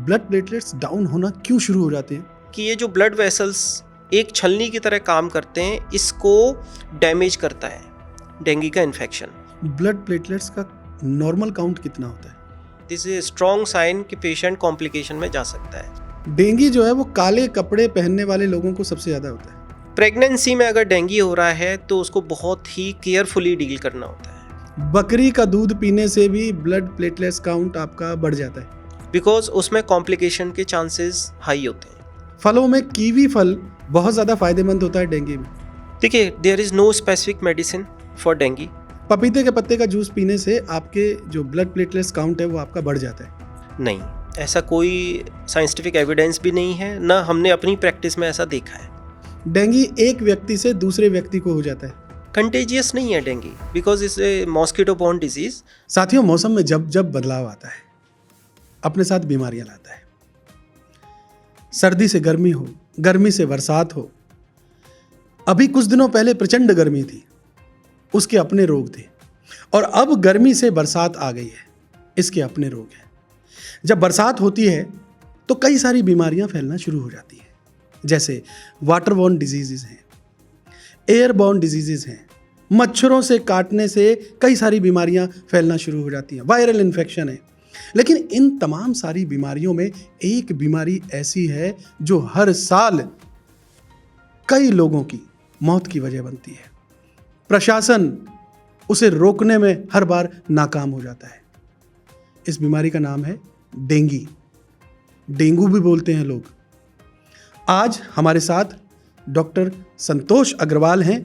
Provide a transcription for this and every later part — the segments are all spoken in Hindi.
ब्लड प्लेटलेट्स डाउन होना क्यों शुरू हो जाते हैं? कि ये जो ब्लड वेसल्स एक छलनी की तरह काम करते हैं, इसको डैमेज करता है डेंगू का इन्फेक्शन। ब्लड प्लेटलेट्स का नॉर्मल काउंट कितना होता है? दिस इज स्ट्रॉन्ग साइन कि पेशेंट कॉम्प्लिकेशन में जा सकता है। डेंगू जो है वो काले कपड़े पहनने वाले लोगों को सबसे ज़्यादा होता है। प्रेगनेंसी में अगर डेंगू हो रहा है तो उसको बहुत ही केयरफुली डील करना होता है, बकरी का दूध पीने से भी ब्लड प्लेटलेट्स काउंट आपका बढ़ जाता है, बिकॉज उसमें कॉम्प्लिकेशन के चांसेस हाई होते हैं। फलों में कीवी फल बहुत ज़्यादा फायदेमंद होता है डेंगू में। देखिए, there is no specific medicine for dengue. पपीते के पत्ते का जूस पीने से आपके जो ब्लड प्लेटलेट्स काउंट है वो आपका बढ़ जाता है। नहीं, ऐसा कोई साइंटिफिक एविडेंस भी नहीं है, ना हमने अपनी प्रैक्टिस में ऐसा देखा है। डेंगू एक व्यक्ति से दूसरे व्यक्ति को हो जाता है। कंटेजियस नहीं है dengue, because it's A mosquito borne disease. साथियों, मौसम में जब जब बदलाव आता है अपने साथ बीमारियां लाता है। सर्दी से गर्मी हो, गर्मी से बरसात हो। अभी कुछ दिनों पहले प्रचंड गर्मी थी, उसके अपने रोग थे, और अब गर्मी से बरसात आ गई है, इसके अपने रोग हैं। जब बरसात होती है तो कई सारी बीमारियां फैलना शुरू हो जाती हैं, जैसे वाटरबॉर्न डिजीजेज हैं, एयरबॉर्न डिजीजेज हैं, मच्छरों से काटने से कई सारी बीमारियां फैलना शुरू हो जाती हैं, वायरल इन्फेक्शन है। लेकिन इन तमाम सारी बीमारियों में एक बीमारी ऐसी है जो हर साल कई लोगों की मौत की वजह बनती है। प्रशासन उसे रोकने में हर बार नाकाम हो जाता है। इस बीमारी का नाम है डेंगू। डेंगू भी बोलते हैं लोग। आज हमारे साथ डॉक्टर संतोष अग्रवाल हैं,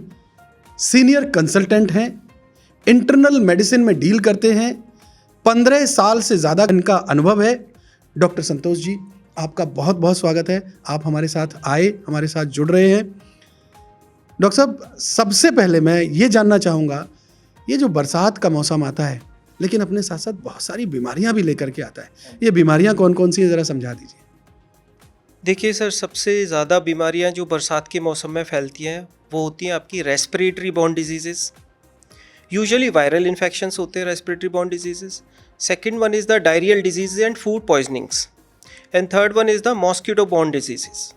सीनियर कंसल्टेंट हैं, इंटरनल मेडिसिन में डील करते हैं, 15 साल से ज़्यादा इनका अनुभव है। डॉक्टर संतोष जी, आपका बहुत बहुत स्वागत है। आप हमारे साथ आए, हमारे साथ जुड़ रहे हैं। डॉक्टर साहब, सबसे पहले मैं ये जानना चाहूँगा, ये जो बरसात का मौसम आता है लेकिन अपने साथ साथ बहुत सारी बीमारियां भी लेकर के आता है, ये बीमारियां कौन कौन सी है, ज़रा समझा दीजिए। देखिए सर, सबसे ज़्यादा बीमारियां जो बरसात के मौसम में फैलती हैं वो होती हैं आपकी respiratory borne diseases. Usually viral infections होते हैं respiratory borne diseases. Second one is the diarrhoeal disease and food poisonings, and third one is the mosquito borne diseases.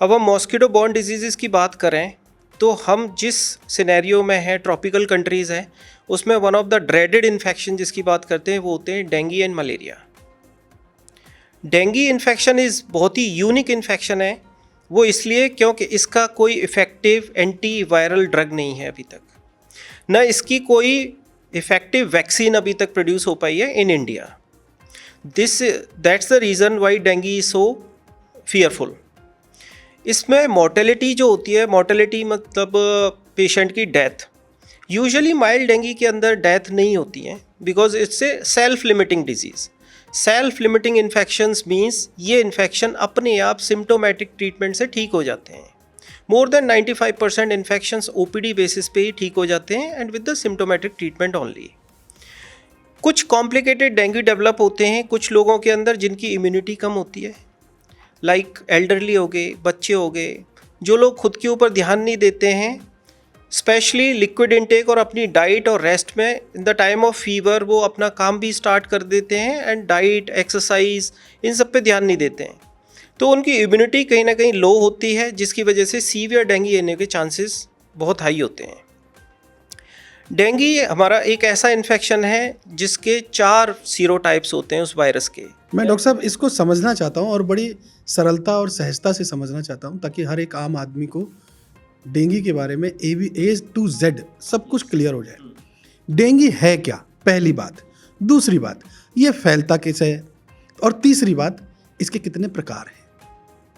अब हम मॉस्किटो बॉर्न डिजीजेस की बात करें तो हम जिस सिनेरियो में है, ट्रॉपिकल कंट्रीज़ हैं, उसमें one of the dreaded infection जिसकी बात करते हैं वो होते हैं dengue and malaria. Dengue infection is बहुत ही यूनिक इन्फेक्शन है, वो इसलिए क्योंकि इसका कोई इफ़ेक्टिव एंटी वायरल ड्रग नहीं है अभी तक, न इसकी कोई इफ़ेक्टिव वैक्सीन अभी तक प्रोड्यूस हो पाई है in India. That's the reason why dengue is so fearful. इसमें मोर्टेलिटी जो होती है, मोर्टेलिटी मतलब पेशेंट की डेथ, यूजुअली माइल्ड डेंगू के अंदर डेथ नहीं होती है, because it's A self limiting disease. Self limiting infections means ये इन्फेक्शन अपने आप सिम्टोमेटिक ट्रीटमेंट से ठीक हो जाते हैं। More than 95% infections OPD basis पे ही ठीक हो जाते हैं and with the symptomatic treatment only. कुछ कॉम्प्लिकेटेड डेंगू डेवलप होते हैं कुछ लोगों के अंदर जिनकी इम्यूनिटी कम होती है, लाइक एल्डरली हो गए, बच्चे हो गए, जो लोग खुद के ऊपर ध्यान नहीं देते हैं, स्पेशली लिक्विड इनटेक और अपनी डाइट और रेस्ट में in the time of fever वो अपना काम भी स्टार्ट कर देते हैं एंड डाइट, एक्सरसाइज, इन सब पे ध्यान नहीं देते हैं, तो उनकी इम्यूनिटी कहीं ना कहीं लो होती है, जिसकी वजह से सीवियर डेंगू होने के चांसेस बहुत हाई होते हैं। डेंगू हमारा एक ऐसा इन्फेक्शन है जिसके 4 सीरोटाइप्स होते हैं उस वायरस के। मैं डॉक्टर साहब इसको समझना चाहता हूँ और बड़ी सरलता और सहजता से समझना चाहता हूँ, ताकि हर एक आम आदमी को डेंगू के बारे में A to Z सब कुछ क्लियर हो जाए। डेंगू है क्या, पहली बात। दूसरी बात, ये फैलता कैसे है, और तीसरी बात, इसके कितने प्रकार हैं,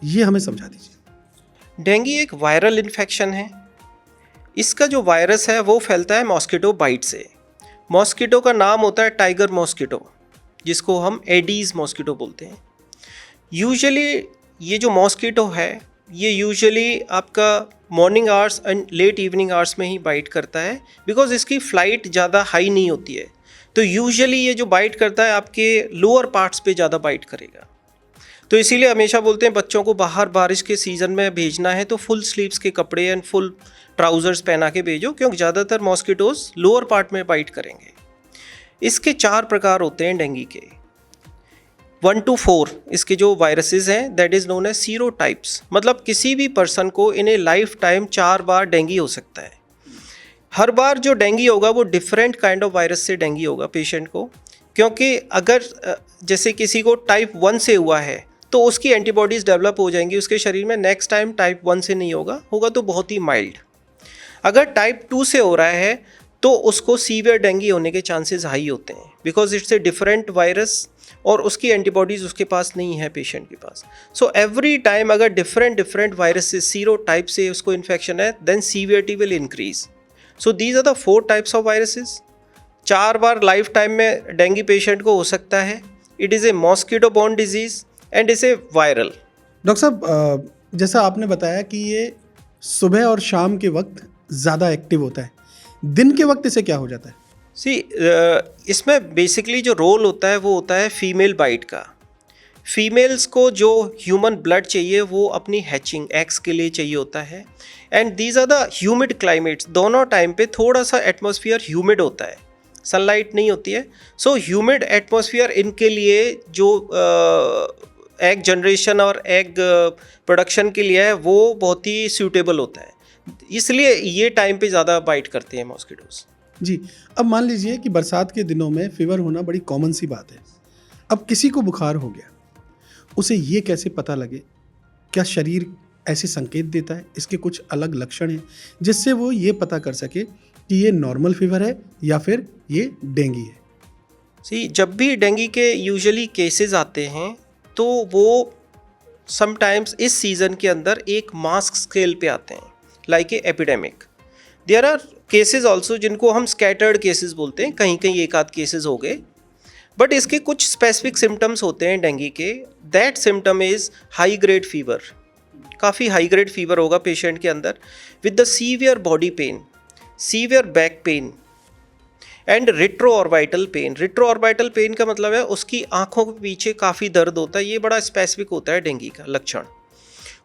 ये हमें समझा दीजिए। डेंगू एक वायरल इन्फेक्शन है। इसका जो वायरस है वो फैलता है मॉस्किटो बाइट से। मॉस्किटो का नाम होता है टाइगर मॉस्किटो, जिसको हम एडीज़ मॉस्किटो बोलते हैं। यूजुअली ये जो मॉस्किटो है ये यूजुअली आपका morning hours and let evening hours में ही बाइट करता है, बिकॉज इसकी फ्लाइट ज़्यादा हाई नहीं होती है, तो यूजुअली ये जो बाइट करता है आपके लोअर पार्ट्स पे ज़्यादा बाइट करेगा। तो इसीलिए हमेशा बोलते हैं बच्चों को बाहर बारिश के सीज़न में भेजना है तो फुल स्लीव्स के कपड़े एंड फुल ट्राउज़र्स पहना के भेजो, क्योंकि ज़्यादातर मॉस्किटोज़ लोअर पार्ट में बाइट करेंगे। इसके 4 प्रकार होते हैं डेंगू के। 1 to 4 इसके जो वायरसेस हैं that is known as serotypes. मतलब किसी भी पर्सन को इन ए लाइफ टाइम 4 बार डेंगू हो सकता है। हर बार जो डेंगू होगा वो डिफरेंट काइंड ऑफ वायरस से डेंगू होगा पेशेंट को, क्योंकि अगर जैसे किसी को टाइप 1 से हुआ है तो उसकी एंटीबॉडीज़ डेवलप हो जाएंगी उसके शरीर में, नेक्स्ट टाइम टाइप 1 से नहीं होगा तो बहुत ही माइल्ड। अगर टाइप 2 से हो रहा है तो उसको सीवियर डेंगू होने के चांसेस हाई होते हैं, because it's a different virus और उसकी एंटीबॉडीज़ उसके पास नहीं है पेशेंट के पास। सो एवरी टाइम अगर डिफरेंट वायरस से सीरो टाइप से उसको इन्फेक्शन है then severity will increase. So these are the 4 types of viruses. 4 बार लाइफ टाइम में डेंगू पेशेंट को हो सकता है। It is a mosquito borne disease and is a viral. Doctor साहब, जैसा आपने बताया कि ये सुबह और शाम के वक्त ज़्यादा एक्टिव होता है, दिन के वक्त इसे क्या हो जाता है? इसमें बेसिकली जो रोल होता है वो होता है फीमेल बाइट का। फीमेल्स को जो ह्यूमन ब्लड चाहिए वो अपनी हैचिंग एग्स के लिए चाहिए होता है। And these are the humid climates, दोनों टाइम पे थोड़ा सा एटमॉस्फेयर ह्यूमिड होता है, सनलाइट नहीं होती है। सो ह्यूमिड एटमॉस्फेयर इनके लिए जो एग जनरेशन और एग प्रोडक्शन के लिए है वो बहुत ही सूटेबल होता है, इसलिए ये टाइम पे ज़्यादा बाइट करते हैं मॉस्किटोज। जी, अब मान लीजिए कि बरसात के दिनों में फीवर होना बड़ी कॉमन सी बात है। अब किसी को बुखार हो गया, उसे ये कैसे पता लगे? क्या शरीर ऐसे संकेत देता है, इसके कुछ अलग लक्षण हैं जिससे वो ये पता कर सके कि ये नॉर्मल फीवर है या फिर ये डेंगू है? जब भी डेंगू के यूजुअली केसेस आते हैं तो वो समटाइम्स इस सीज़न के अंदर एक मास्क स्केल पे आते हैं, like a epidemic. There are cases also जिनको हम स्कैटर्ड केसेस बोलते हैं, कहीं कहीं एक आध केसेस हो गए, बट इसके कुछ स्पेसिफिक सिम्टम्स होते हैं डेंगू के। That symptom is high grade fever. काफ़ी हाई ग्रेड फीवर होगा पेशेंट के अंदर with the severe body pain, severe back pain and retroorbital pain. Retroorbital pain का मतलब है उसकी आँखों के पीछे काफ़ी दर्द होता है, ये बड़ा स्पेसिफिक होता है डेंगू का लक्षण।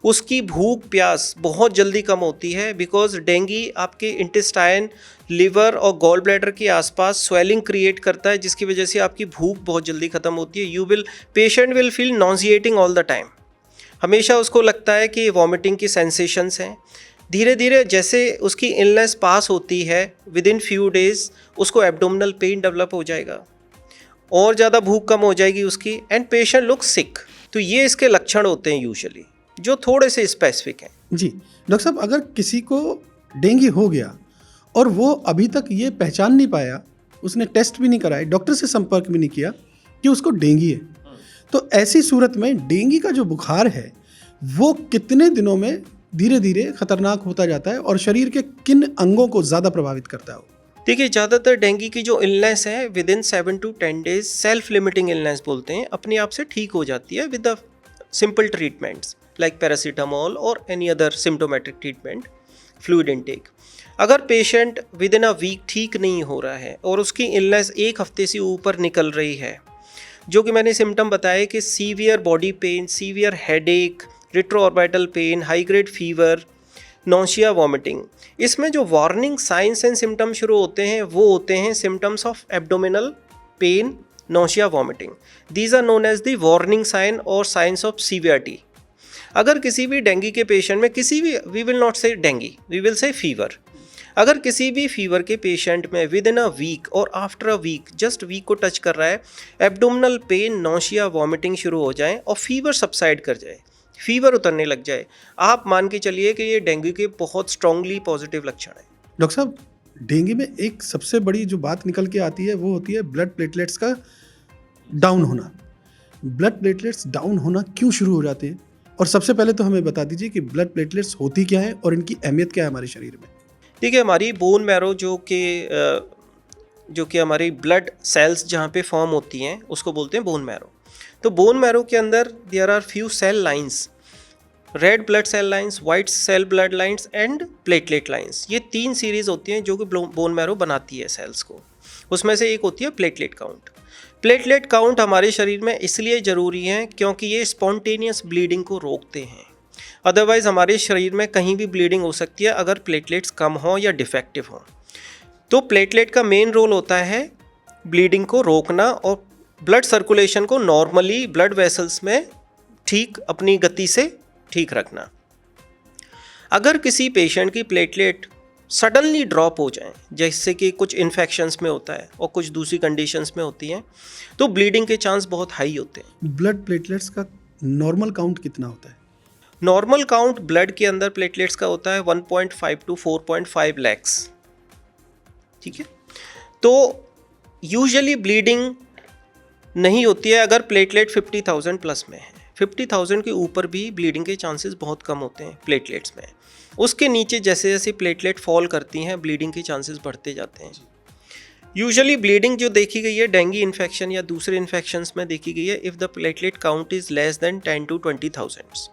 उसकी भूख प्यास बहुत जल्दी कम होती है, बिकॉज डेंगू आपके इंटेस्टाइन, लिवर और गॉल ब्लैडर के आसपास स्वेलिंग क्रिएट करता है, जिसकी वजह से आपकी भूख बहुत जल्दी ख़त्म होती है। Patient will feel nauseating all the time, हमेशा उसको लगता है कि वॉमिटिंग की सेंसेशंस हैं। धीरे धीरे जैसे उसकी इलनेस पास होती है विद इन फ्यू डेज उसको एब्डोमिनल पेन डेवलप हो जाएगा और ज़्यादा भूख कम हो जाएगी उसकी, एंड पेशेंट लुक सिक। तो ये इसके लक्षण होते हैं यूजुअली जो थोड़े से स्पेसिफिक हैं। जी डॉक्टर साहब, अगर किसी को डेंगू हो गया और वो अभी तक ये पहचान नहीं पाया, उसने टेस्ट भी नहीं कराया, डॉक्टर से संपर्क भी नहीं किया कि उसको डेंगू है, तो ऐसी सूरत में डेंगू का जो बुखार है वो कितने दिनों में धीरे धीरे खतरनाक होता जाता है और शरीर के किन अंगों को ज़्यादा प्रभावित करता है? देखिए, ज़्यादातर डेंगू की जो इलनेस है within 7 to 10 days self limiting illness बोलते हैं, अपने आप से ठीक हो जाती है with the simple treatments like paracetamol और any other symptomatic treatment, fluid intake. अगर patient within a week ठीक नहीं हो रहा है और उसकी इलनेस 1 हफ्ते से ऊपर निकल रही है, जो कि मैंने सिम्टम बताए कि severe body pain, severe headache, retroorbital pain, high grade fever, nausea, vomiting, इसमें जो वार्निंग साइंस एंड सिम्टम शुरू होते हैं वो होते हैं symptoms of abdominal pain, nausea, vomiting. These are known as the warning sign और साइंस ऑफ सीवियरिटी। अगर किसी भी डेंगू के पेशेंट में किसी भी, we will not say dengue, we will say fever, अगर किसी भी फीवर के पेशेंट में विद इन अ वीक और after a week, just week को टच कर रहा है, एब्डोमिनल पेन, नौशिया, वॉमिटिंग शुरू हो जाए और फीवर सबसाइड कर जाए, फीवर उतरने लग जाए, आप मान के चलिए कि ये डेंगू के बहुत स्ट्रांगली पॉजिटिव लक्षण है। डॉक्टर साहब, डेंगू में एक सबसे बड़ी जो बात निकल के आती है वो होती है ब्लड प्लेटलेट्स का डाउन होना। ब्लड प्लेटलेट्स डाउन होना क्यों शुरू हो जाते हैं? और सबसे पहले तो हमें बता दीजिए कि ब्लड प्लेटलेट्स होती क्या है और इनकी अहमियत क्या है हमारे शरीर में? देखिए, हमारी बोन मैरो जो कि हमारी ब्लड सेल्स जहाँ पे फॉर्म होती हैं उसको बोलते हैं बोन मैरो। तो बोन मैरो के अंदर there are few cell lines, red blood cell lines, white cell blood lines and platelet lines. ये 3 सीरीज होती हैं जो कि बोन मैरो बनाती है सेल्स को। उसमें से एक होती है प्लेटलेट काउंट। प्लेटलेट काउंट हमारे शरीर में इसलिए ज़रूरी है क्योंकि ये स्पॉन्टेनियस ब्लीडिंग को रोकते हैं। अदरवाइज़ हमारे शरीर में कहीं भी ब्लीडिंग हो सकती है अगर प्लेटलेट्स कम हों या डिफेक्टिव हों। तो प्लेटलेट का मेन रोल होता है ब्लीडिंग को रोकना और ब्लड सर्कुलेशन को नॉर्मली ब्लड वेसल्स में ठीक अपनी गति से ठीक रखना। अगर किसी पेशेंट की प्लेटलेट सडनली ड्रॉप हो जाए, जैसे कि कुछ इन्फेक्शंस में होता है और कुछ दूसरी कंडीशंस में होती हैं, तो ब्लीडिंग के चांस बहुत हाई होते हैं। ब्लड प्लेटलेट्स का नॉर्मल काउंट कितना होता है? नॉर्मल काउंट ब्लड के अंदर प्लेटलेट्स का होता है 1.5 टू 4.5 लैक्स। ठीक है, तो यूजुअली ब्लीडिंग नहीं होती है अगर प्लेटलेट 50,000 प्लस में है। 50,000 के ऊपर भी ब्लीडिंग के चांसेस बहुत कम होते हैं प्लेटलेट्स में। उसके नीचे जैसे जैसे प्लेटलेट फॉल करती हैं, ब्लीडिंग के चांसेस बढ़ते जाते हैं। यूजुअली ब्लीडिंग जो देखी गई है डेंगू इन्फेक्शन या दूसरे इन्फेक्शंस में देखी गई है if the platelet count is less than 10 to 20,000।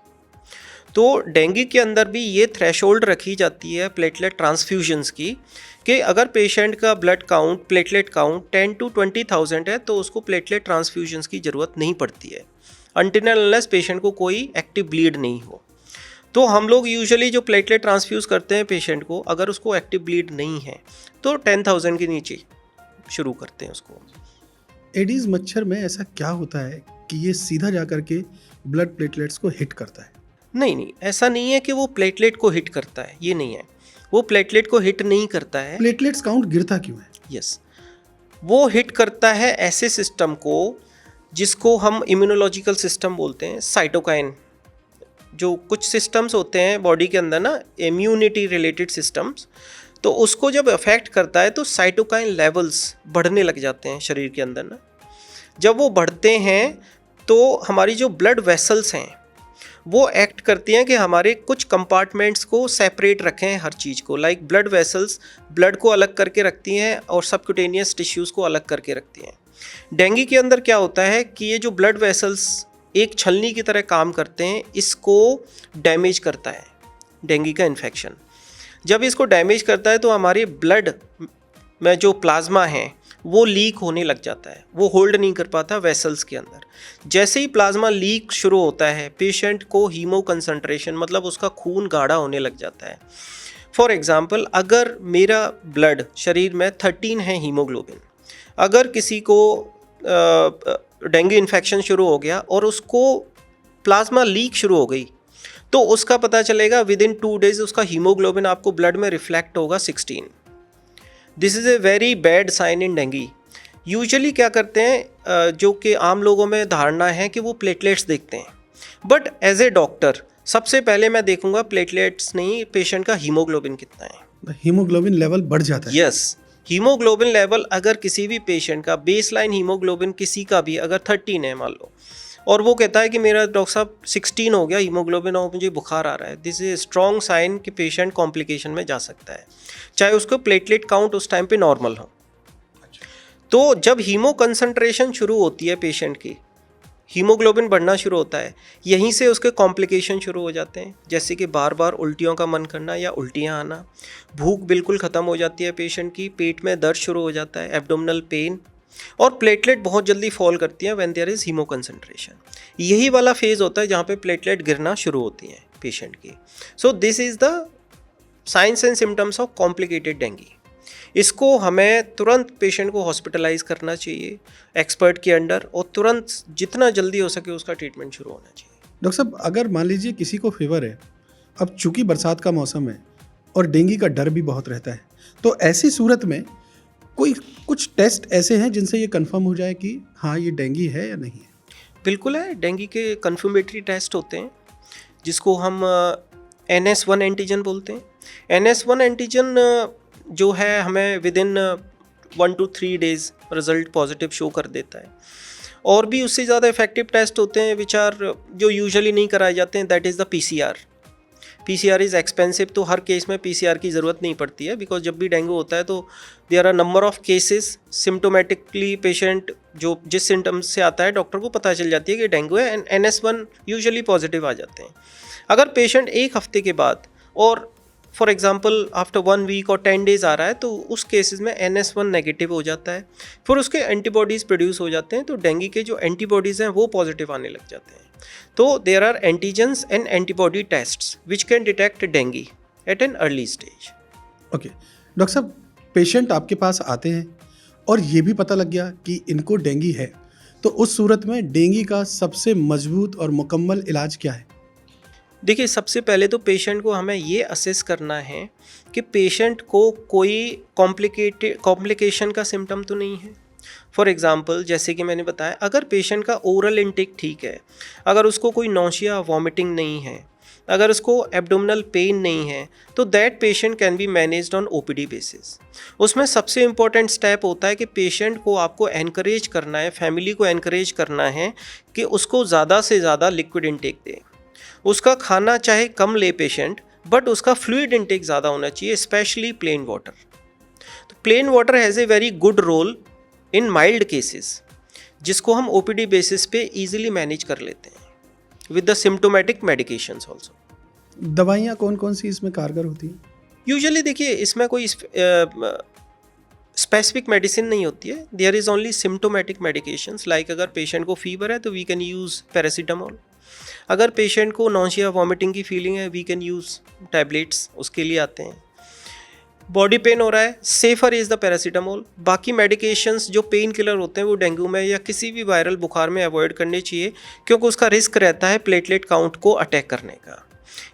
तो डेंगू के अंदर भी ये थ्रेशोल्ड रखी जाती है प्लेटलेट ट्रांसफ्यूजन्स की कि अगर पेशेंट का blood count platelet count 10 to 20,000 है तो उसको प्लेटलेट ट्रांसफ्यूजन्स की ज़रूरत नहीं पड़ती है अनटिल अनलेस पेशेंट को कोई एक्टिव ब्लीड नहीं हो। तो हम लोग यूजुअली जो प्लेटलेट ट्रांसफ्यूज़ करते हैं पेशेंट को, अगर उसको एक्टिव ब्लीड नहीं है तो 10,000 के नीचे शुरू करते हैं उसको। एडीज मच्छर में ऐसा क्या होता है कि ये सीधा जा करके ब्लड प्लेटलेट्स को हिट करता है? नहीं, ऐसा नहीं है कि वो प्लेटलेट को हिट करता है, ये नहीं है। वो प्लेटलेट को हिट नहीं करता है। प्लेटलेट्स काउंट गिरता क्यों है? यस, वो हिट करता है ऐसे सिस्टम को जिसको हम इम्यूनोलॉजिकल सिस्टम बोलते हैं, साइटोकाइन। जो कुछ सिस्टम्स होते हैं बॉडी के अंदर ना, इम्यूनिटी रिलेटेड सिस्टम्स, तो उसको जब अफेक्ट करता है तो साइटोकाइन लेवल्स बढ़ने लग जाते हैं शरीर के अंदर ना। जब वो बढ़ते हैं तो हमारी जो ब्लड वेसल्स हैं वो एक्ट करती हैं कि हमारे कुछ कंपार्टमेंट्स को सेपरेट रखें हर चीज़ को। लाइक ब्लड वेसल्स ब्लड को अलग करके रखती हैं और सबक्यूटेनियस टिश्यूज़ को अलग करके रखती हैं। डेंगू के अंदर क्या होता है कि ये जो ब्लड वेसल्स एक छलनी की तरह काम करते हैं, इसको डैमेज करता है डेंगू का इन्फेक्शन। जब इसको डैमेज करता है तो हमारे ब्लड में जो प्लाज्मा है वो लीक होने लग जाता है, वो होल्ड नहीं कर पाता वेसल्स के अंदर। जैसे ही प्लाज्मा लीक शुरू होता है पेशेंट को हीमो कंसंट्रेशन, मतलब उसका खून गाढ़ा होने लग जाता है। फॉर एग्जांपल, अगर मेरा ब्लड शरीर में 13 है हीमोग्लोबिन, अगर किसी को डेंगू इन्फेक्शन शुरू हो गया और उसको प्लाज्मा लीक शुरू हो गई तो उसका पता चलेगा विद इन 2 डेज उसका हीमोग्लोबिन आपको ब्लड में रिफ्लेक्ट होगा 16। This is a very bad sign in dengue. Usually क्या करते हैं, जो कि आम लोगों में धारणा है कि वो प्लेटलेट्स देखते हैं, बट एज ए डॉक्टर सबसे पहले मैं देखूंगा प्लेटलेट्स नहीं, पेशेंट का हीमोग्लोबिन कितना है। हीमोग्लोबिन लेवल बढ़ जाता है? यस, हीमोग्लोबिन लेवल अगर किसी भी पेशेंट का बेसलाइन हीमोग्लोबिन किसी का भी अगर 13 है मान लो, और वो कहता है कि मेरा डॉक्टर साहब 16 हो गया हीमोग्लोबिन और मुझे बुखार आ रहा है, दिस इज स्ट्रॉन्ग साइन कि पेशेंट कॉम्प्लिकेशन में जा सकता है, चाहे उसको प्लेटलेट काउंट उस टाइम पे नॉर्मल हो। तो जब हीमो कंसंट्रेशन शुरू होती है पेशेंट की, हीमोग्लोबिन बढ़ना शुरू होता है, यहीं से उसके कॉम्प्लिकेशन शुरू हो जाते हैं, जैसे कि बार बार उल्टियों का मन करना या उल्टियाँ आना, भूख बिल्कुल ख़त्म हो जाती है पेशेंट की, पेट में दर्द शुरू हो जाता है, एब्डोमिनल पेन, और प्लेटलेट बहुत जल्दी फॉल करती हैं when there is haemo concentration. यही वाला फेज़ होता है जहाँ पे प्लेटलेट गिरना शुरू होती हैं पेशेंट की। So this is the science and symptoms of complicated dengue. इसको हमें तुरंत पेशेंट को हॉस्पिटलाइज करना चाहिए एक्सपर्ट के अंडर, और तुरंत जितना जल्दी हो सके उसका ट्रीटमेंट शुरू होना चाहिए। डॉक्टर साहब, अगर मान लीजिए किसी को फीवर है, अब चूंकि बरसात का मौसम है और डेंगू का डर भी बहुत रहता है, तो ऐसी सूरत में कुछ टेस्ट ऐसे हैं जिनसे ये कंफर्म हो जाए कि हाँ ये डेंगू है या नहीं है? बिल्कुल है, डेंगू के कन्फर्मेटरी टेस्ट होते हैं जिसको हम NS1 एंटीजन बोलते हैं। NS1 एंटीजन जो है हमें with in 1 to 3 days result positive show कर देता है। और भी उससे ज़्यादा इफेक्टिव टेस्ट होते हैं विच आर जो यूजुअली नहीं कराए जाते हैं, that is the PCR। PCR is expensive, तो हर केस में PCR की ज़रूरत नहीं पड़ती है, बिकॉज जब भी डेंगू होता है तो there are number of cases, symptomatically patient जो जिस सिम्टम्स से आता है डॉक्टर को पता चल जाती है कि डेंगू है, एंड NS1 यूजुअली पॉजिटिव आ जाते हैं। अगर पेशेंट 1 हफ्ते के बाद और फॉर एग्जांपल आफ्टर 1 वीक और 10 डेज आ रहा है तो उस केसेस में NS1 नेगेटिव हो जाता है, फिर उसके एंटीबॉडीज़ प्रोड्यूस हो जाते हैं, तो डेंगू के जो एंटीबॉडीज़ हैं वो पॉजिटिव आने लग जाते हैं। तो there are antigens and antibody tests which can detect dengue at an early stage. Okay doctor साहब, पेशेंट आपके पास आते हैं और ये भी पता लग गया कि इनको डेंगू है, तो उस सूरत में डेंगू का सबसे मजबूत और मुकम्मल इलाज क्या है? देखिए, सबसे पहले तो पेशेंट को हमें ये असेस करना है कि पेशेंट को कोई कॉम्प्लिकेशन का सिम्टम तो नहीं है। फॉर एग्ज़ाम्पल, जैसे कि मैंने बताया, अगर पेशेंट का ओरल इनटेक ठीक है, अगर उसको कोई नौशिया वॉमिटिंग नहीं है, अगर उसको एब्डोमिनल पेन नहीं है, तो that patient can be managed on OPD basis. उसमें सबसे इम्पॉर्टेंट स्टेप होता है कि पेशेंट को आपको एनकरेज करना है, फैमिली को एनकरेज करना है कि उसको ज़्यादा से ज़्यादा लिक्विड इनटेक दें। उसका खाना चाहे कम ले पेशेंट, बट उसका फ्लूइड इनटेक ज़्यादा होना चाहिए, स्पेशली प्लेन वाटर। तो plain water has a very good role in mild cases, जिसको हम ओपीडी बेसिस पे इजीली मैनेज कर लेते हैं with the symptomatic medications also. दवाइयाँ कौन कौन सी इसमें कारगर होती हैं? यूजुअली देखिए, इसमें कोई स्पेसिफिक मेडिसिन नहीं होती है। There is only symptomatic medications, like अगर पेशेंट को फीवर है तो वी कैन यूज़ पैरासीटामोल। अगर पेशेंट को नौशिया वॉमिटिंग की फीलिंग है, वी कैन यूज़ टैबलेट्स, उसके लिए आते हैं। बॉडी पेन हो रहा है, सेफर इज़ द पैरासीटामोल। बाकी मेडिकेशंस जो पेन किलर होते हैं वो डेंगू में या किसी भी वायरल बुखार में अवॉइड करने चाहिए, क्योंकि उसका रिस्क रहता है प्लेटलेट काउंट को अटैक करने का।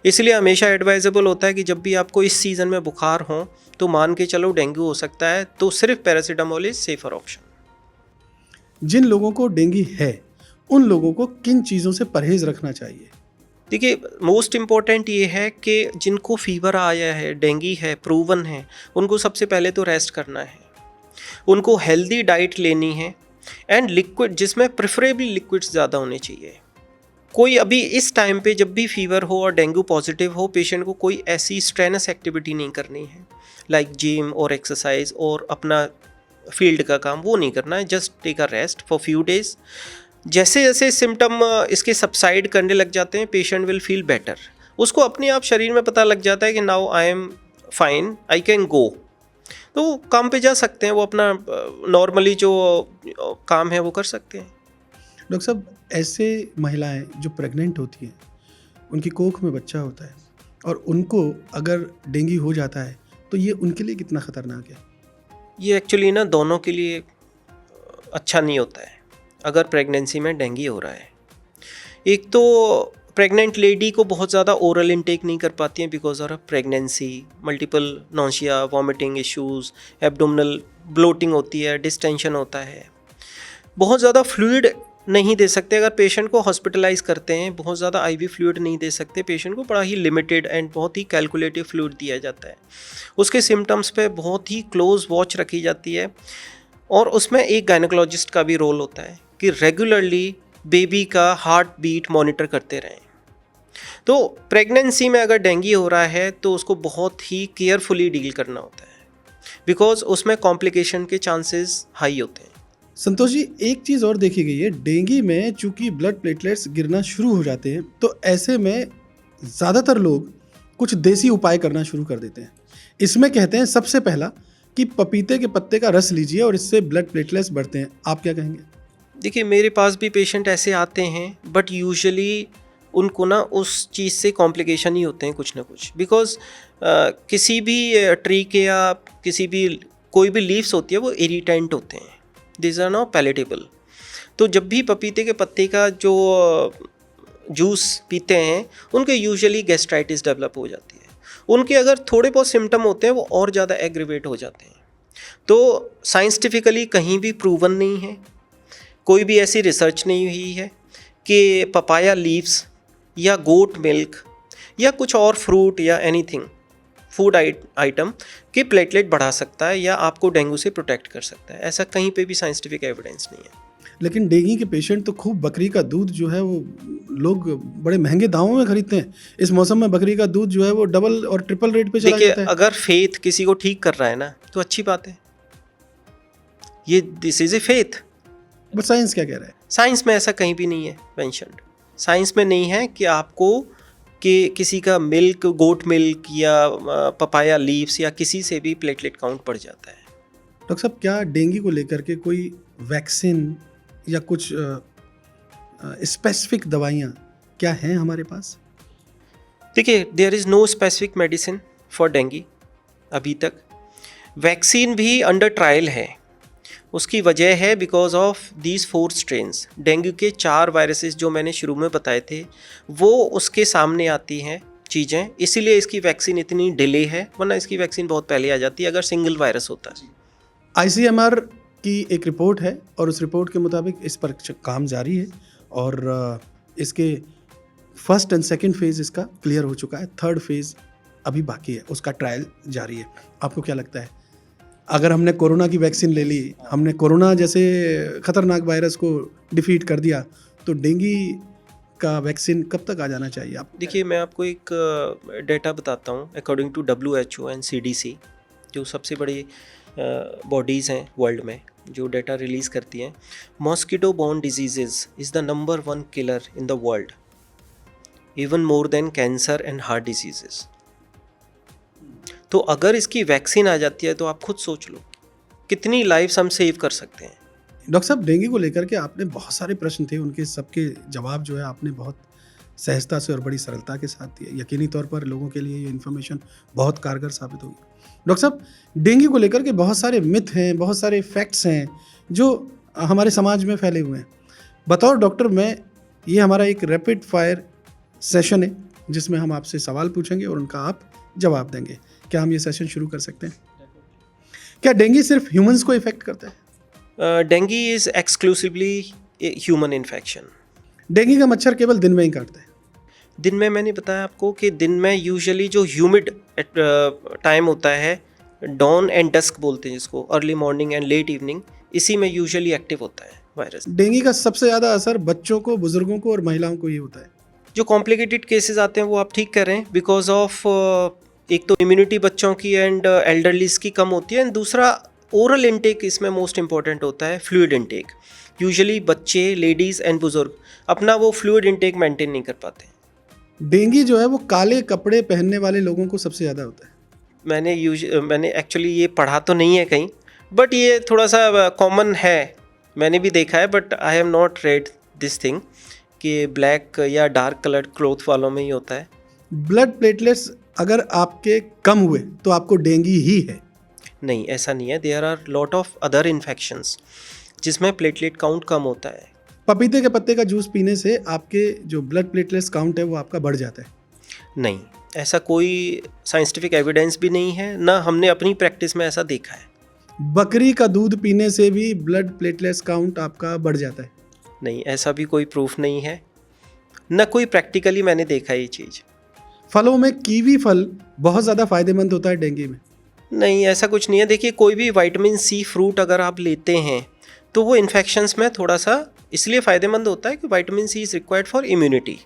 इसलिए हमेशा एडवाइजेबल होता है कि जब भी आपको इस सीज़न में बुखार हो तो मान के चलो डेंगू हो सकता है, तो सिर्फ पैरासीटामोल इज सेफर ऑप्शन। जिन लोगों को डेंगू है, उन लोगों को किन चीज़ों से परहेज रखना चाहिए? देखिए, मोस्ट इम्पॉर्टेंट ये है कि जिनको फीवर आया है, डेंगू है, प्रूवन है, उनको सबसे पहले तो रेस्ट करना है, उनको हेल्दी डाइट लेनी है, एंड लिक्विड, जिसमें प्रेफरेबली लिक्विड्स ज़्यादा होने चाहिए। कोई अभी इस टाइम पे जब भी फीवर हो और डेंगू पॉजिटिव हो, पेशेंट को कोई ऐसी स्ट्रेनस एक्टिविटी नहीं करनी है, लाइक जिम और एक्सरसाइज और अपना फील्ड का काम, वो नहीं करना है। Just take a rest for few days. जैसे जैसे सिम्टम इसके सबसाइड करने लग जाते हैं, पेशेंट विल फील बेटर। उसको अपने आप शरीर में पता लग जाता है कि now I am fine, I can go, तो वो काम पे जा सकते हैं, वो अपना नॉर्मली जो काम है वो कर सकते हैं। डॉक्टर साहब, ऐसे महिलाएं जो प्रेग्नेंट होती हैं, उनकी कोख में बच्चा होता है और उनको अगर डेंगू हो जाता है तो ये उनके लिए कितना ख़तरनाक है? ये एक्चुअली ना दोनों के लिए अच्छा नहीं होता है अगर प्रेगनेंसी में डेंगू हो रहा है। एक तो प्रेग्नेंट लेडी को बहुत ज़्यादा ओरल इनटेक नहीं कर पाती हैं because of pregnancy, multiple nausea, vomiting issues, abdominal bloating होती है, डिस्टेंशन होता है, बहुत ज़्यादा फ्लूइड नहीं दे सकते। अगर पेशेंट को हॉस्पिटलाइज करते हैं, बहुत ज़्यादा आईवी फ्लूइड नहीं दे सकते पेशेंट को, बड़ा ही लिमिटेड एंड बहुत ही कैलकुलेटिव फ्लूइड दिया जाता है। उसके सिम्टम्स पे बहुत ही क्लोज वॉच रखी जाती है, और उसमें एक गायनेकोलॉजिस्ट का भी रोल होता है कि रेगुलरली बेबी का हार्ट बीट मॉनिटर करते रहें। तो प्रेगनेंसी में अगर डेंगू हो रहा है तो उसको बहुत ही केयरफुली डील करना होता है, बिकॉज उसमें कॉम्प्लिकेशन के चांसेस हाई होते हैं। संतोष जी, एक चीज़ और देखी गई है, डेंगू में चूंकि ब्लड प्लेटलेट्स गिरना शुरू हो जाते हैं, तो ऐसे में ज़्यादातर लोग कुछ देसी उपाय करना शुरू कर देते हैं। इसमें कहते हैं सबसे पहला कि पपीते के पत्ते का रस लीजिए और इससे ब्लड प्लेटलेट्स बढ़ते हैं। आप क्या कहेंगे? देखिए, मेरे पास भी पेशेंट ऐसे आते हैं, बट यूजुअली उनको ना उस चीज़ से कॉम्प्लिकेशन ही होते हैं कुछ ना कुछ, बिकॉज किसी भी ट्री के या किसी भी कोई भी लीव्स होती है वो इरिटेंट होते हैं, दिस आर नॉट पैलेटेबल। तो जब भी पपीते के पत्ते का जो जूस पीते हैं, उनके यूजुअली गैस्ट्राइटिस डेवलप हो जाती है। उनके अगर थोड़े बहुत सिम्टम होते हैं वो और ज़्यादा एग्रीवेट हो जाते हैं। तो साइंटिफिकली कहीं भी प्रूवन नहीं है, कोई भी ऐसी रिसर्च नहीं हुई है कि पपाया लीव्स या गोट मिल्क या कुछ और फ्रूट या एनीथिंग फूड आइटम के प्लेटलेट बढ़ा सकता है या आपको डेंगू से प्रोटेक्ट कर सकता है। ऐसा कहीं पे भी साइंटिफिक एविडेंस नहीं है। लेकिन डेंगू के पेशेंट तो खूब बकरी का दूध जो है वो लोग बड़े महंगे दामों में खरीदते हैं। इस मौसम में बकरी का दूध जो है वो डबल और ट्रिपल रेट पे चला देखिए, जाता है। अगर फेथ किसी को ठीक कर रहा है ना तो अच्छी बात है, ये this is a faith. But science क्या कह रहा है? साइंस में ऐसा कहीं भी नहीं है मेंशन्ड। साइंस में नहीं है कि आपको कि किसी का मिल्क, गोट मिल्क या पपाया लीव्स या किसी से भी प्लेटलेट काउंट बढ़ जाता है। डॉक्टर साहब, क्या डेंगू को लेकर के कोई वैक्सीन या कुछ स्पेसिफिक दवाइयाँ क्या हैं हमारे पास? देखिए, there is no specific medicine for dengue अभी तक। वैक्सीन भी अंडर ट्रायल है, उसकी वजह है because of these 4 strains. Dengue के 4 वायरसेस जो मैंने शुरू में बताए थे वो उसके सामने आती हैं चीज़ें, इसीलिए इसकी वैक्सीन इतनी डिले है, वरना इसकी वैक्सीन बहुत पहले आ जाती है अगर सिंगल वायरस होता है। ICMR की एक रिपोर्ट है और उस रिपोर्ट के मुताबिक इस पर काम जारी है और इसके फर्स्ट एंड सेकंड फेज़ इसका क्लियर हो चुका है, थर्ड फेज़ अभी बाकी है, उसका ट्रायल जारी है। आपको क्या लगता है, अगर हमने कोरोना की वैक्सीन ले ली, हमने कोरोना जैसे खतरनाक वायरस को डिफीट कर दिया, तो डेंगू का वैक्सीन कब तक आ जाना चाहिए? आप देखिए, मैं आपको एक डेटा बताता हूँ। According to WHO and CDC, जो सबसे बड़ी बॉडीज़ हैं वर्ल्ड में जो डेटा रिलीज़ करती हैं, mosquito borne disease is the number 1 killer in the world, even more than cancer and heart disease. तो अगर इसकी वैक्सीन आ जाती है तो आप खुद सोच लो कितनी लाइफ्स हम सेव कर सकते हैं। डॉक्टर साहब, डेंगू को लेकर के आपने बहुत सारे प्रश्न थे, उनके सबके जवाब जो है आपने बहुत सहजता से और बड़ी सरलता के साथ दिए। यकीनी तौर पर लोगों के लिए ये इन्फॉर्मेशन बहुत कारगर साबित होगी। डॉक्टर साहब, डेंगू को लेकर के बहुत सारे मिथ हैं, बहुत सारे फैक्ट्स हैं जो हमारे समाज में फैले हुए हैं। बतौर डॉक्टर मैं, ये हमारा एक रैपिड फायर सेशन है जिसमें हम आपसे सवाल पूछेंगे और उनका आप जवाब देंगे। क्या हम ये सेशन शुरू कर सकते हैं? क्या डेंगू सिर्फ ह्यूमंस को इफेक्ट करता है? Dengue is exclusively human infection. Dengue का मच्छर केवल दिन में ही काटता है? दिन में मैंने बताया आपको कि दिन में यूजुअली जो ह्यूमिड टाइम होता है, डॉन एंड डस्क बोलते हैं जिसको, early morning and let evening, इसी में यूजुअली एक्टिव होता है वायरस। डेंगू का सबसे ज़्यादा असर बच्चों को, बुजुर्गों को और महिलाओं को ही होता है। जो कॉम्प्लिकेटेड केसेस आते हैं वो आप ठीक कर रहे हैं, बिकॉज ऑफ एक तो इम्यूनिटी बच्चों की एंड एल्डरलीज की कम होती है, एंड दूसरा ओरल इनटेक इसमें मोस्ट इंपॉर्टेंट होता है, फ्लूइड इनटेक। यूजुअली बच्चे, लेडीज़ एंड बुजुर्ग अपना वो फ्लूइड इनटेक मेंटेन नहीं कर पाते। डेंगू जो है वो काले कपड़े पहनने वाले लोगों को सबसे ज़्यादा होता है। मैंने एक्चुअली ये पढ़ा तो नहीं है कहीं, बट ये थोड़ा सा कॉमन है, मैंने भी देखा है, but I have not read this thing कि ब्लैक या डार्क कलर्ड क्लोथ वालों में ही होता है। ब्लड प्लेटलेट्स अगर आपके कम हुए तो आपको डेंगू ही है? नहीं, ऐसा नहीं है। There are lot of other infections जिसमें प्लेटलेट काउंट कम होता है। पपीते के पत्ते का जूस पीने से आपके जो ब्लड प्लेटलेट्स काउंट है वो आपका बढ़ जाता है? नहीं, ऐसा कोई साइंटिफिक एविडेंस भी नहीं है, ना हमने अपनी प्रैक्टिस में ऐसा देखा है। बकरी का दूध पीने से भी ब्लड प्लेटलेट्स काउंट आपका बढ़ जाता है? नहीं, ऐसा भी कोई प्रूफ नहीं है, ना कोई प्रैक्टिकली मैंने देखा ये चीज़। फलों में कीवी फल बहुत ज़्यादा फायदेमंद होता है डेंगू में? नहीं, ऐसा कुछ नहीं है। देखिए, कोई भी विटामिन C फ्रूट अगर आप लेते हैं तो वो इन्फेक्शंस में थोड़ा सा इसलिए फ़ायदेमंद होता है कि vitamin C is required for immunity,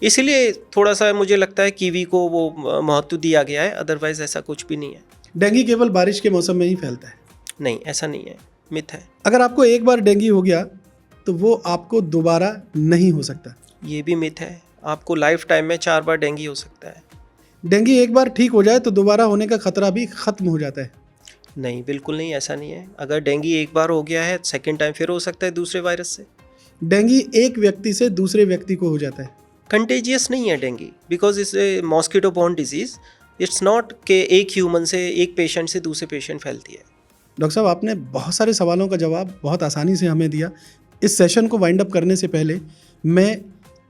इसीलिए थोड़ा सा मुझे लगता है कीवी को वो महत्व दिया गया है, अदरवाइज ऐसा कुछ भी नहीं है। डेंगू केवल बारिश के मौसम में ही फैलता है? नहीं, ऐसा नहीं है, मिथ है। अगर आपको एक बार डेंगू हो गया तो वो आपको दोबारा नहीं हो सकता? ये भी मिथ है। आपको लाइफ टाइम में 4 बार डेंगू हो सकता है। डेंगू एक बार ठीक हो जाए तो दोबारा होने का खतरा भी खत्म हो जाता है? नहीं, बिल्कुल नहीं, ऐसा नहीं है। अगर डेंगू एक बार हो गया है, सेकेंड टाइम फिर हो सकता है दूसरे वायरस से। डेंगू एक व्यक्ति से दूसरे व्यक्ति को हो जाता है? कंटेजियस नहीं है dengue, because it's A mosquito borne disease. It's not कि एक ह्यूमन से, एक पेशेंट से दूसरे पेशेंट फैलती है। डॉक्टर साहब, आपने बहुत सारे सवालों का जवाब बहुत आसानी से हमें दिया। इस सेशन को वाइंड अप करने से पहले मैं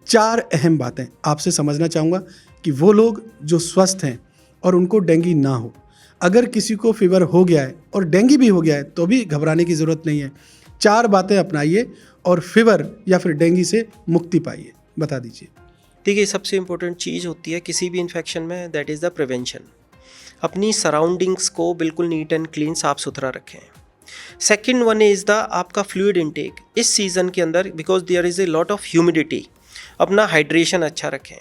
4 अहम बातें आपसे समझना चाहूँगा कि वो लोग जो स्वस्थ हैं और उनको डेंगू ना हो, अगर किसी को फीवर हो गया है और डेंगू भी हो गया है तो भी घबराने की ज़रूरत नहीं है। 4 बातें अपनाइए और फीवर या फिर डेंगू से मुक्ति पाइए। बता दीजिए। देखिए, सबसे इम्पोर्टेंट चीज़ होती है किसी भी इन्फेक्शन में, दैट इज़ द प्रिवेंशन। अपनी सराउंडिंग्स को बिल्कुल नीट एंड क्लीन, साफ़ सुथरा रखें। सेकेंड वन इज़ द आपका फ्लूइड इनटेक। इस सीज़न के अंदर because there is a lot of humidity, अपना हाइड्रेशन अच्छा रखें।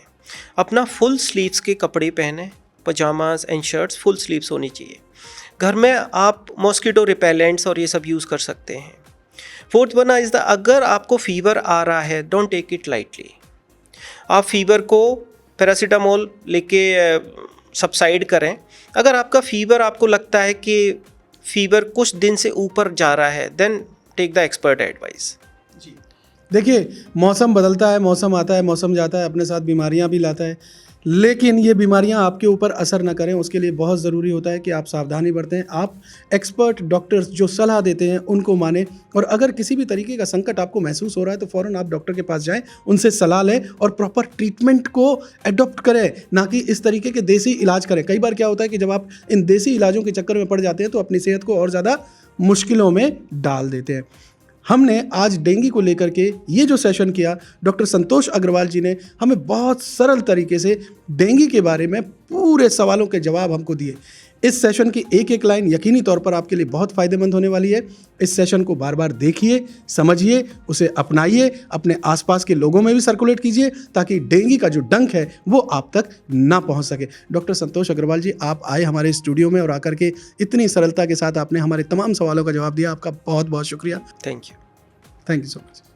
अपना फुल स्लीव्स के कपड़े पहने, pyjamas and shirts full sleeves होनी चाहिए। घर में आप मॉस्किटो रिपेलेंट्स और ये सब यूज़ कर सकते हैं। फोर्थ वन इज़ द, अगर आपको फीवर आ रहा है, डोंट टेक इट लाइटली। आप फीवर को पैरासीटामोल लेके सबसाइड करें। अगर आपका फीवर, आपको लगता है कि फीवर कुछ दिन से ऊपर जा रहा है, then take the expert advice. देखिए, मौसम बदलता है, मौसम आता है, मौसम जाता है, अपने साथ बीमारियां भी लाता है। लेकिन ये बीमारियां आपके ऊपर असर न करें उसके लिए बहुत ज़रूरी होता है कि आप सावधानी बरतें, आप एक्सपर्ट डॉक्टर्स जो सलाह देते हैं उनको मानें, और अगर किसी भी तरीके का संकट आपको महसूस हो रहा है तो फ़ौरन आप डॉक्टर के पास जाएं, उनसे सलाह लें और प्रॉपर ट्रीटमेंट को एडॉप्ट करें, ना कि इस तरीके के देसी इलाज करें। कई बार क्या होता है कि जब आप इन देसी इलाजों के चक्कर में पड़ जाते हैं तो अपनी सेहत को और ज़्यादा मुश्किलों में डाल देते हैं। हमने आज डेंगू को लेकर के ये जो सेशन किया, डॉक्टर संतोष अग्रवाल जी ने हमें बहुत सरल तरीके से डेंगू के बारे में पूरे सवालों के जवाब हमको दिए। इस सेशन की एक एक लाइन यकीनी तौर पर आपके लिए बहुत फ़ायदेमंद होने वाली है। इस सेशन को बार बार देखिए, समझिए, उसे अपनाइए, अपने आसपास के लोगों में भी सर्कुलेट कीजिए ताकि डेंगू का जो डंक है वो आप तक ना पहुंच सके। डॉक्टर संतोष अग्रवाल जी, आप आए हमारे स्टूडियो में और आकर के इतनी सरलता के साथ आपने हमारे तमाम सवालों का जवाब दिया। आपका बहुत बहुत शुक्रिया। Thank you. Thank you so much.